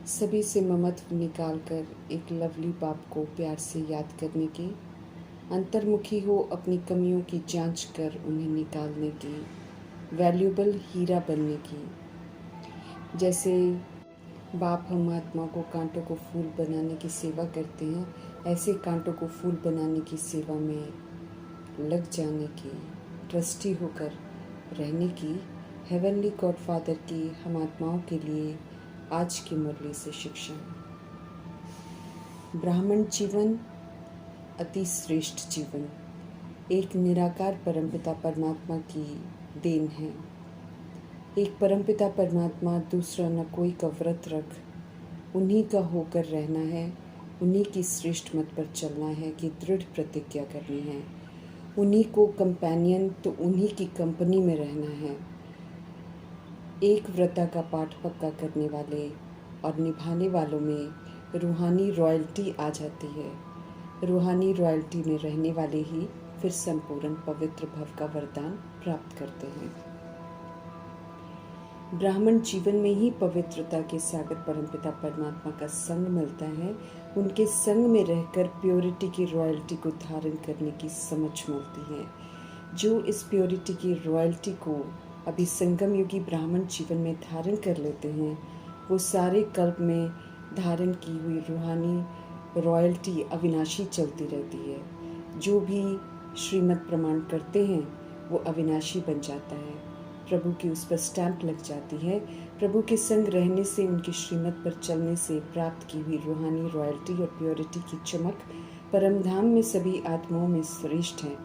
सभी से ममत्व निकाल कर एक लवली बाप को प्यार से याद करने की, अंतर्मुखी हो अपनी कमियों की जांच कर उन्हें निकालने की, वैल्यूबल हीरा बनने की। जैसे बाप हम आत्मा को कांटों को फूल बनाने की सेवा करते हैं, ऐसे कांटों को फूल बनाने की सेवा में लग जाने की, ट्रस्टी होकर रहने की, हेवनली गॉडफादर की हम आत्माओं के लिए आज की मुरली से शिक्षा। ब्राह्मण जीवन अति श्रेष्ठ जीवन एक निराकार परमपिता परमात्मा की देन है। एक परमपिता परमात्मा दूसरा न कोई का व्रत रख उन्हीं का होकर रहना है, उन्हीं की श्रेष्ठ मत पर चलना है कि दृढ़ प्रतिज्ञा करनी है, उन्हीं को कंपेनियन तो उन्हीं की कंपनी में रहना है। एक व्रता का पाठ पक्का करने वाले और निभाने वालों में रूहानी रॉयल्टी आ जाती है। रूहानी रॉयल्टी में रहने वाले ही फिर संपूर्ण पवित्र भव का वरदान प्राप्त करते हैं। ब्राह्मण जीवन में ही पवित्रता के सागर परमपिता परमात्मा का संग मिलता है। उनके संग में रहकर प्योरिटी की रॉयल्टी को धारण करने की समझ मिलती है। जो इस प्योरिटी की रॉयल्टी को अभी संगम युगी ब्राह्मण जीवन में धारण कर लेते हैं, वो सारे कल्प में धारण की हुई रूहानी रॉयल्टी अविनाशी चलती रहती है। जो भी श्रीमत प्रमाण करते हैं वो अविनाशी बन जाता है। प्रभु की उस पर स्टैंप लग जाती है। प्रभु के संग रहने से, उनकी श्रीमत पर चलने से प्राप्त की हुई रूहानी रॉयल्टी और प्योरिटी की चमक परमधाम में सभी आत्माओं में श्रेष्ठ है,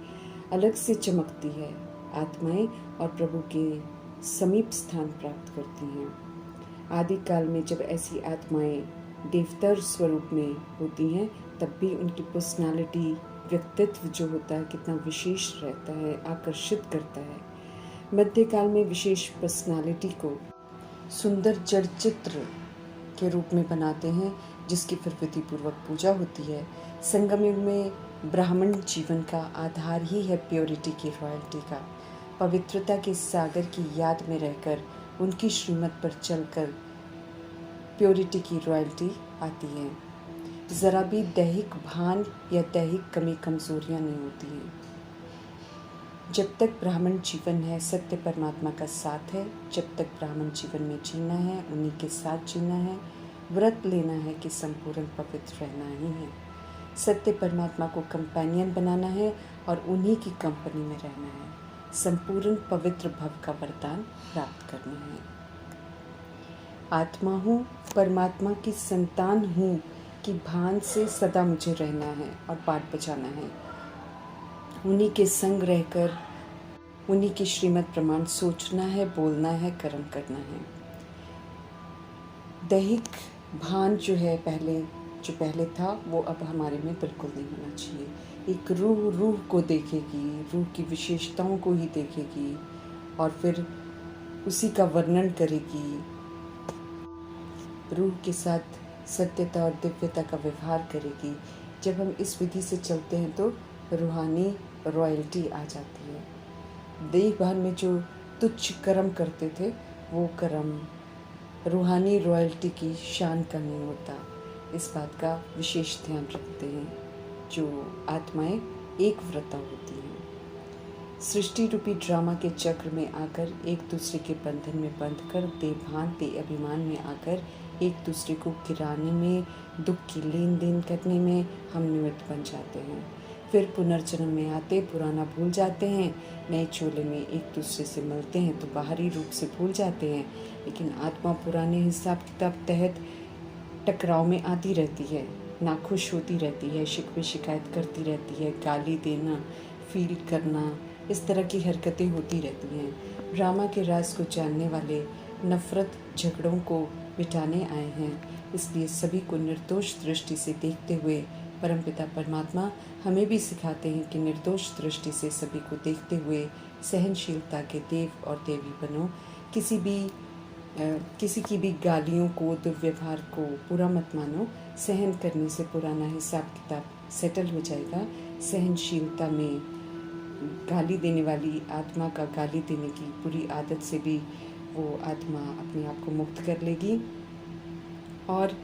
अलग से चमकती है। आत्माएं और प्रभु के समीप स्थान प्राप्त करती हैं। आदि काल में जब ऐसी आत्माएं देवतर स्वरूप में होती हैं, तब भी उनकी पर्सनालिटी, व्यक्तित्व जो होता है कितना विशेष रहता है, आकर्षित करता है। मध्यकाल में विशेष पर्सनालिटी को सुंदर जड़ चित्र के रूप में बनाते हैं, जिसकी फिर विधि पूर्वक पूजा होती है। संगम युग में ब्राह्मण जीवन का आधार ही है प्योरिटी की रॉयल्टी का। पवित्रता के सागर की याद में रहकर उनकी श्रीमत पर चलकर प्योरिटी की रॉयल्टी आती है। जरा भी दैहिक भान या दैहिक कमी कमजोरियां नहीं होती हैं। जब तक ब्राह्मण जीवन है, सत्य परमात्मा का साथ है। जब तक ब्राह्मण जीवन में जीना है, उन्हीं के साथ जीना है। व्रत लेना है कि संपूर्ण पवित्र रहना ही है। सत्य परमात्मा को कंपेनियन बनाना है और उन्हीं की कंपनी में रहना है। संपूर्ण पवित्र भव का वरदान प्राप्त करना है। आत्मा हूँ, परमात्मा की संतान हूँ कि भान से सदा मुझे रहना है और पाठ बजाना है। उन्हीं के संग रहकर उन्हीं की श्रीमत प्रमाण सोचना है, बोलना है, कर्म करना है। दैहिक भान जो पहले था, वो अब हमारे में बिल्कुल नहीं होना चाहिए। एक रूह को देखेगी, रूह की विशेषताओं को ही देखेगी और फिर उसी का वर्णन करेगी। रूह के साथ सत्यता और दिव्यता का व्यवहार करेगी। जब हम इस विधि से चलते हैं तो रूहानी रॉयल्टी आ जाती है। देह भान में जो तुच्छ कर्म करते थे, वो कर्म रूहानी रॉयल्टी की शान का नहीं होता। इस बात का विशेष ध्यान रखते हैं जो आत्माएं एक व्रता होती हैं। सृष्टि रूपी ड्रामा के चक्र में आकर एक दूसरे के बंधन में बंधकर देभान दे अभिमान में आकर एक दूसरे को गिराने में, दुख की लेन देन करने में हम निमित्त बन जाते हैं। फिर पुनर्जन्म में आते पुराना भूल जाते हैं, नए चोले में एक दूसरे से मिलते हैं तो बाहरी रूप से भूल जाते हैं। लेकिन आत्मा पुराने हिसाब किताब तहत टकराव में आती रहती है, नाखुश होती रहती है, शिकवे शिकायत करती रहती है, गाली देना, फील करना, इस तरह की हरकतें होती रहती हैं। ड्रामा के राज को जानने वाले नफरत झगड़ों को मिटाने आए हैं। इसलिए सभी को निर्दोष दृष्टि से देखते हुए परमपिता परमात्मा हमें भी सिखाते हैं कि निर्दोष दृष्टि से सभी को देखते हुए सहनशीलता के देव और देवी बनो। किसी की भी गालियों को, दुर्व्यवहार को बुरा मत मानो। सहन करने से पुराना हिसाब किताब सेटल हो जाएगा। सहनशीलता में गाली देने वाली आत्मा का गाली देने की बुरी आदत से भी वो आत्मा अपने आप को मुक्त कर लेगी। और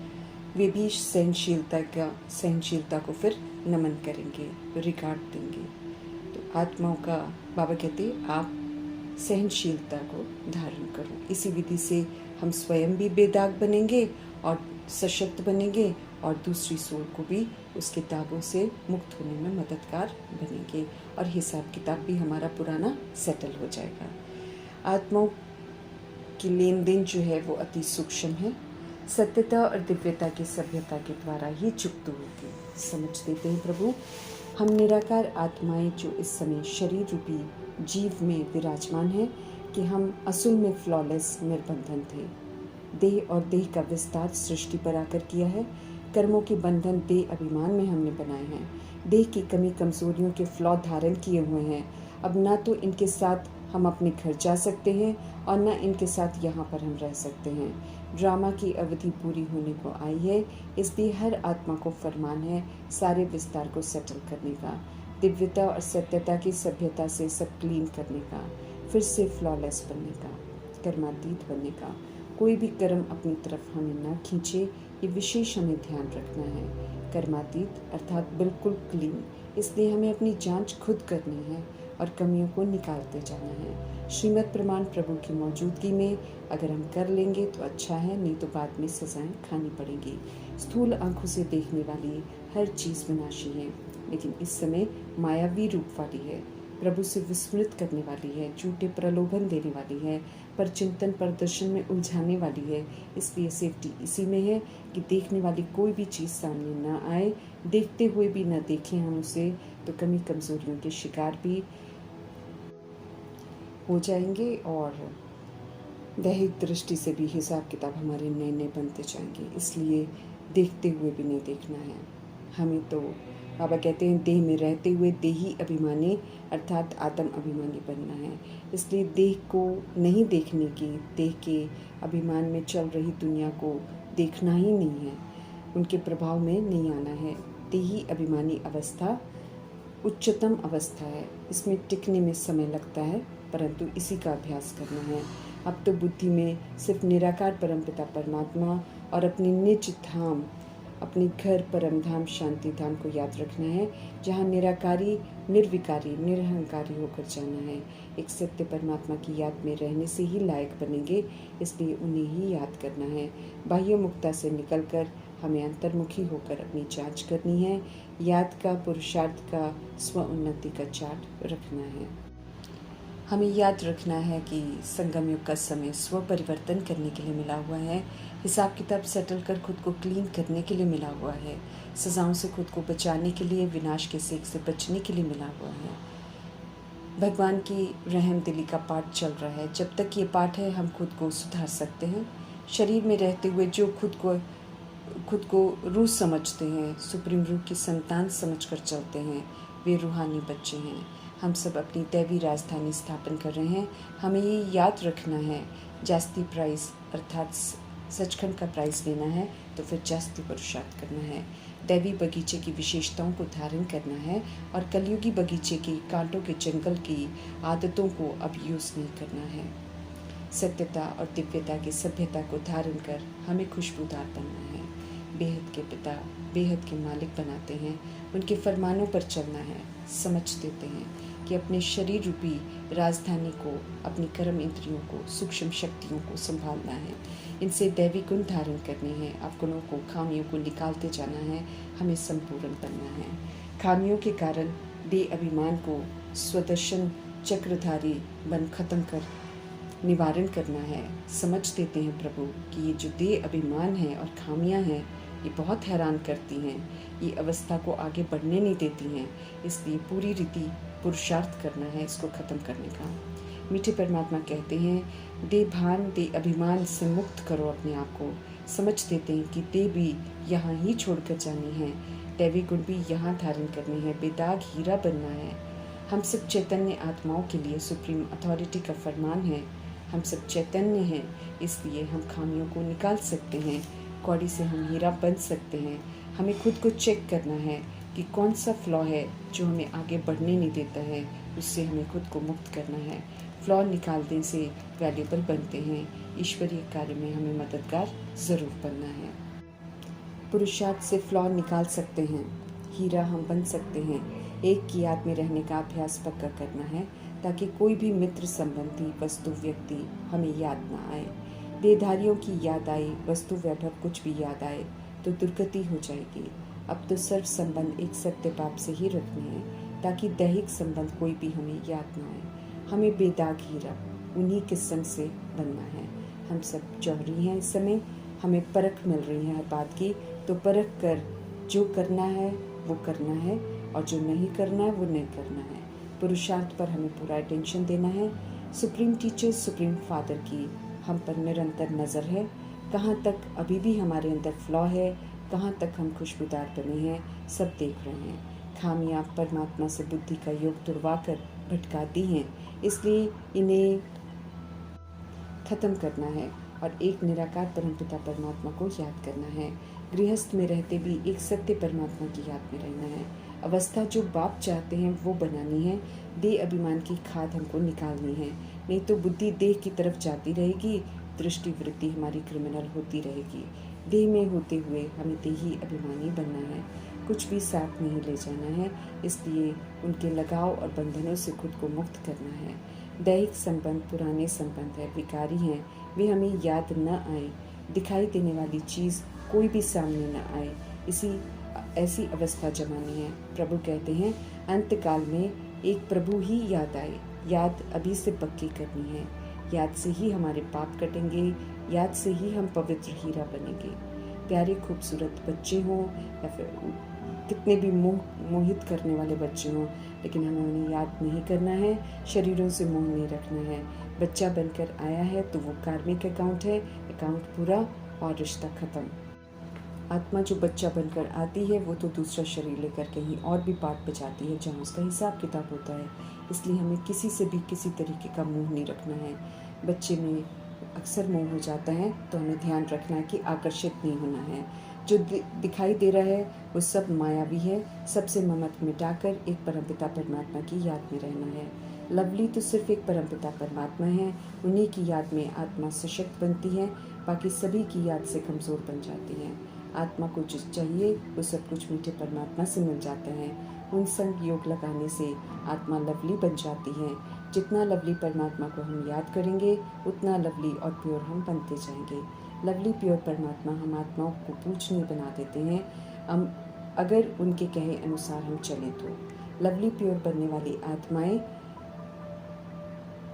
वे भी सहनशीलता को फिर नमन करेंगे, रिगार्ड देंगे। तो आत्माओं का बाबा कहते आप सहनशीलता को धारण करो। इसी विधि से हम स्वयं भी बेदाग बनेंगे और सशक्त बनेंगे और दूसरी सोल को भी उसके दागों से मुक्त होने में मददगार बनेंगे और हिसाब किताब भी हमारा पुराना सेटल हो जाएगा। आत्माओं की लेन देन जो है वो अति सूक्ष्म है। सत्यता और दिव्यता की सभ्यता के द्वारा ही चुक्त होगी। समझ देते हैं प्रभु, हम निराकार आत्माएं जो इस समय शरीर रूपी जीव में विराजमान हैं कि हम असल में फ्लॉलेस निर्बंधन थे। देह और देह का विस्तार सृष्टि पर आकर किया है। कर्मों के बंधन देह अभिमान में हमने बनाए हैं। देह की कमी कमजोरियों के फ्लॉ धारण किए हुए हैं। अब ना तो इनके साथ हम अपने घर जा सकते हैं और न इनके साथ यहाँ पर हम रह सकते हैं। ड्रामा की अवधि पूरी होने को आई है, इसलिए हर आत्मा को फरमान है सारे विस्तार को सेटल करने का, दिव्यता और सत्यता की सभ्यता से सब क्लीन करने का, फिर से फ्लॉलेस बनने का, कर्मातीत बनने का। कोई भी कर्म अपनी तरफ हमें ना खींचे, ये विशेष हमें ध्यान रखना है। कर्मातीत अर्थात बिल्कुल क्लीन, इसलिए हमें अपनी जांच खुद करनी है और कमियों को निकालते जाना है। श्रीमद् प्रमाण प्रभु की मौजूदगी में अगर हम कर लेंगे तो अच्छा है, नहीं तो बाद में सजाएं खानी पड़ेंगी। स्थूल आंखों से देखने वाली हर चीज़ विनाशी है, लेकिन इस समय मायावी रूप वाली है, प्रभु से विस्मृत करने वाली है, झूठे प्रलोभन देने वाली है, पर चिंतन प्रदर्शन में उलझाने वाली है। इसलिए सेफ्टी इसी में है कि देखने वाली कोई भी चीज़ सामने ना आए, देखते हुए भी न देखें हम उसे, तो कमी कमजोरियों के शिकार भी हो जाएंगे और दैहिक दृष्टि से भी हिसाब किताब हमारे नए नए बनते जाएंगे। इसलिए देखते हुए भी नहीं देखना है हमें। तो बाबा कहते हैं देह में रहते हुए देही अभिमानी अर्थात आत्म अभिमानी बनना है। इसलिए देह को नहीं देखने की, देह के अभिमान में चल रही दुनिया को देखना ही नहीं है, उनके प्रभाव में नहीं आना है। देही अभिमानी अवस्था उच्चतम अवस्था है, इसमें टिकने में समय लगता है, परंतु इसी का अभ्यास करना है। अब तो बुद्धि में सिर्फ निराकार परमपिता परमात्मा और अपने निज धाम, अपने घर परम धाम शांति धाम को याद रखना है, जहाँ निराकारी, निर्विकारी, निरहंकारी होकर जाना है। एक सत्य परमात्मा की याद में रहने से ही लायक बनेंगे, इसलिए उन्हें ही याद करना है। बाह्य मुक्ता से निकलकर हमें अंतर्मुखी होकर अपनी जांच करनी है। याद का, पुरुषार्थ का, स्व उन्नति का चार्ट रखना है। हमें याद रखना है कि संगम युग का समय स्व परिवर्तन करने के लिए मिला हुआ है, हिसाब किताब सेटल कर खुद को क्लीन करने के लिए मिला हुआ है, सजाओं से खुद को बचाने के लिए, विनाश के सेक से बचने के लिए मिला हुआ है। भगवान की रहम दिली का पाठ चल रहा है। जब तक ये पाठ है हम खुद को सुधार सकते हैं। शरीर में रहते हुए जो खुद को रूह समझते हैं, सुप्रीम रूह की संतान समझकर चलते हैं, वे रूहानी बच्चे हैं। हम सब अपनी दैवी राजधानी स्थापन कर रहे हैं। हमें ये याद रखना है, जास्ती प्राइस अर्थात सचखंड का प्राइस लेना है तो फिर जास्ती पुरुषार्थ करना है। दैवी बगीचे की विशेषताओं को धारण करना है और कलयुगी बगीचे की कांटों के जंगल की आदतों को अब यूज़ नहीं करना है। सत्यता और दिव्यता की सभ्यता को धारण कर हमें खुशबूदार बनना है। बेहद के पिता बेहद के मालिक बनाते हैं, उनके फरमानों पर चलना है। समझ देते हैं कि अपने शरीर रूपी राजधानी को, अपनी कर्म इंद्रियों को, सूक्ष्म शक्तियों को संभालना है, इनसे दैवी गुण धारण करने हैं, अवगुणों को, खामियों को निकालते जाना है, हमें संपूर्ण बनना है। खामियों के कारण देह अभिमान को स्वदर्शन चक्रधारी बन खत्म कर निवारण करना है। समझ देते हैं प्रभु कि ये जो देह अभिमान है और खामियां हैं, ये बहुत हैरान करती हैं, ये अवस्था को आगे बढ़ने नहीं देती हैं, इसलिए पूरी रीति पुरुषार्थ करना है इसको ख़त्म करने का। मीठे परमात्मा कहते हैं देह भान, देह अभिमान से मुक्त करो अपने आप को। समझ देते हैं कि देह भी यहाँ ही छोड़कर जानी है, दैवी गुण भी यहाँ धारण करने हैं, बेदाग हीरा बनना है। हम सब चैतन्य आत्माओं के लिए सुप्रीम अथॉरिटी का फरमान है। हम सब चैतन्य हैं, इसलिए हम खामियों को निकाल सकते हैं, कौड़ी से हम हीरा बन सकते हैं। हमें खुद को चेक करना है कि कौन सा फ्लॉ है जो हमें आगे बढ़ने नहीं देता है, उससे हमें खुद को मुक्त करना है। फ्लॉ निकालने से वैल्यूबल बनते हैं। ईश्वरीय कार्य में हमें मददगार ज़रूर बनना है। पुरुषार्थ से फ्लॉ निकाल सकते हैं, हीरा हम बन सकते हैं। एक की याद में रहने का अभ्यास पक्का करना है ताकि कोई भी मित्र, संबंधी, वस्तु, व्यक्ति हमें याद ना आए। देहधारियों की याद आई, वस्तु, वैभव कुछ भी याद आए तो दुर्गति हो जाएगी। अब तो सर्व संबंध एक सत्य बाप से ही रखने हैं ताकि दैहिक संबंध कोई भी हमें याद ना आए। हमें बेदाग हीरा उन्हीं के संग से बनना है। हम सब जौहरी हैं इस समय, हमें परख मिल रही है हर बात की, तो परख कर जो करना है वो करना है और जो नहीं करना है वो नहीं करना है। पुरुषार्थ पर हमें पूरा अटेंशन देना है। सुप्रीम टीचर, सुप्रीम फादर की हम पर निरंतर नज़र है। कहाँ तक अभी भी हमारे अंदर फ्लॉ है, कहाँ तक हम खुशबूदार बने हैं, सब देख रहे हैं। खामियां परमात्मा से बुद्धि का योग तुड़वा कर भटकाती हैं, इसलिए इन्हें ख़त्म करना है और एक निराकार परमपिता परमात्मा को याद करना है। गृहस्थ में रहते भी एक सत्य परमात्मा की याद में रहना है। अवस्था जो बाप चाहते हैं वो बनानी है। देह अभिमान की खाद हमको निकालनी है, नहीं तो बुद्धि देह की तरफ जाती रहेगी, दृष्टि वृत्ति हमारी क्रिमिनल होती रहेगी। देह में होते हुए हमें देही अभिमानी बनना है, कुछ भी साथ नहीं ले जाना है, इसलिए उनके लगाव और बंधनों से खुद को मुक्त करना है। दैहिक संबंध पुराने संबंध है, विकारी हैं, वे हमें याद न आए। दिखाई देने वाली चीज़ कोई भी सामने न आए, ऐसी अवस्था जमानी है। प्रभु कहते हैं अंतकाल में एक प्रभु ही याद आए। याद अभी से पक्की करनी है। याद से ही हमारे पाप कटेंगे, याद से ही हम पवित्र हीरा बनेंगे। प्यारे खूबसूरत बच्चे हों या फिर कितने भी मोहित करने वाले बच्चे हों, लेकिन हमें उन्हें याद नहीं करना है, शरीरों से मोह नहीं रखना है। बच्चा बनकर आया है तो वो कार्मिक अकाउंट है, अकाउंट पूरा और रिश्ता ख़त्म। आत्मा जो बच्चा बनकर आती है वो तो दूसरा शरीर लेकर कहीं और भी पाठ बजाती है जहाँ उसका हिसाब किताब होता है। इसलिए हमें किसी से भी किसी तरीके का मोह नहीं रखना है। बच्चे में अक्सर मोह हो जाता है तो हमें ध्यान रखना है कि आकर्षित नहीं होना है। जो दिखाई दे रहा है वो सब मायावी है। सबसे ममत मिटाकर एक परमपिता परमात्मा की याद में रहना है। लवली तो सिर्फ एक परमपिता परमात्मा है, उन्हीं की याद में आत्मा सशक्त बनती है, बाकी सभी की याद से कमज़ोर बन जाती है। आत्मा को जो चाहिए वो सब कुछ मीठे परमात्मा से मिल जाता है। उन संग योग लगाने से आत्मा लवली बन जाती है। जितना लवली परमात्मा को हम याद करेंगे उतना लवली और प्योर हम बनते जाएंगे। लवली प्योर परमात्मा हम आत्माओं को पूजनीय बना देते हैं, हम अगर उनके कहे अनुसार हम चले तो। लवली प्योर बनने वाली आत्माएं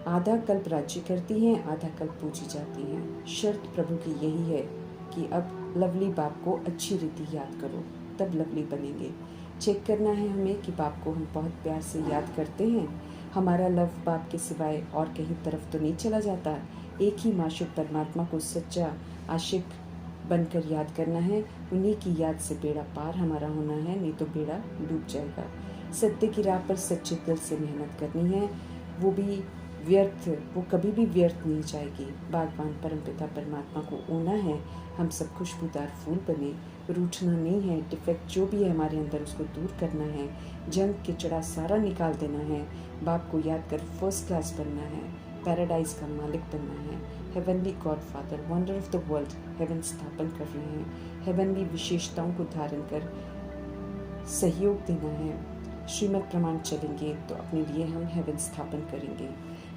आधा कल्प राज्य करती हैं, आधा कल्प पूजी जाती हैं। शर्त प्रभु की यही है कि अब लवली बाप को अच्छी रीति याद करो, तब लवली बनेंगे। चेक करना है हमें कि बाप को हम बहुत प्यार से याद करते हैं, हमारा लव बाप के सिवाय और कहीं तरफ तो नहीं चला जाता। एक ही माशूक परमात्मा को सच्चा आशिक बनकर याद करना है। उन्हीं की याद से बेड़ा पार हमारा होना है, नहीं तो बेड़ा डूब जाएगा। सत्य की राह पर सच्चे दिल से मेहनत करनी है, वो भी व्यर्थ, वो कभी भी व्यर्थ नहीं जाएगी। बागवान परमपिता परमात्मा को ओना है, हम सब खुशबूदार फूल बने, रूठना नहीं है। डिफेक्ट जो भी है हमारे अंदर उसको दूर करना है, जंग किचड़ा सारा निकाल देना है। बाप को याद कर फर्स्ट क्लास बनना है, पैराडाइज का मालिक बनना है। Heavenly God father, wonder of the world, heaven स्थापन कर रहे हैं। हेवनली विशेषताओं को धारण कर सहयोग देना है। श्रीमद प्रमाण चलेंगे तो अपने लिए हम हेवन स्थापन करेंगे।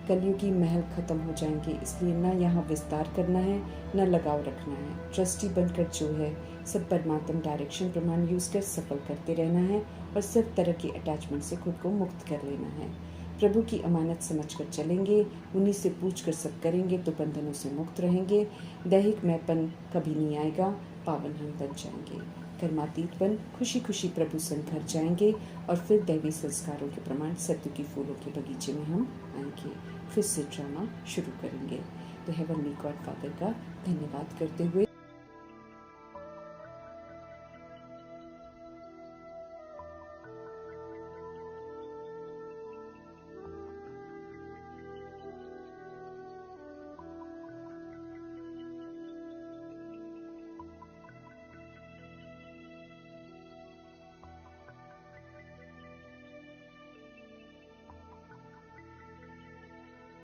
कलयुगी महल खत्म हो जाएंगे, इसलिए न यहाँ विस्तार करना है न लगाव रखना है। ट्रस्टी बनकर जो है सब परमात्मा डायरेक्शन प्रमाण यूज कर सफल करते रहना है और सब तरह की अटैचमेंट से खुद को मुक्त कर लेना है। प्रभु की अमानत समझकर चलेंगे, उन्हीं से पूछकर सब करेंगे तो बंधनों से मुक्त रहेंगे। दैहिक मैंपन कभी नहीं आएगा, पावन हम बन जाएंगे। कर्मातीत बन खुशी खुशी प्रभु संग घर जाएंगे और फिर दैवी संस्कारों के प्रमाण सत्य की फूलों के बगीचे में हम आएंगे। फिर से ड्रामा शुरू करेंगे। तो हेवनली गॉड फादर का धन्यवाद करते हुए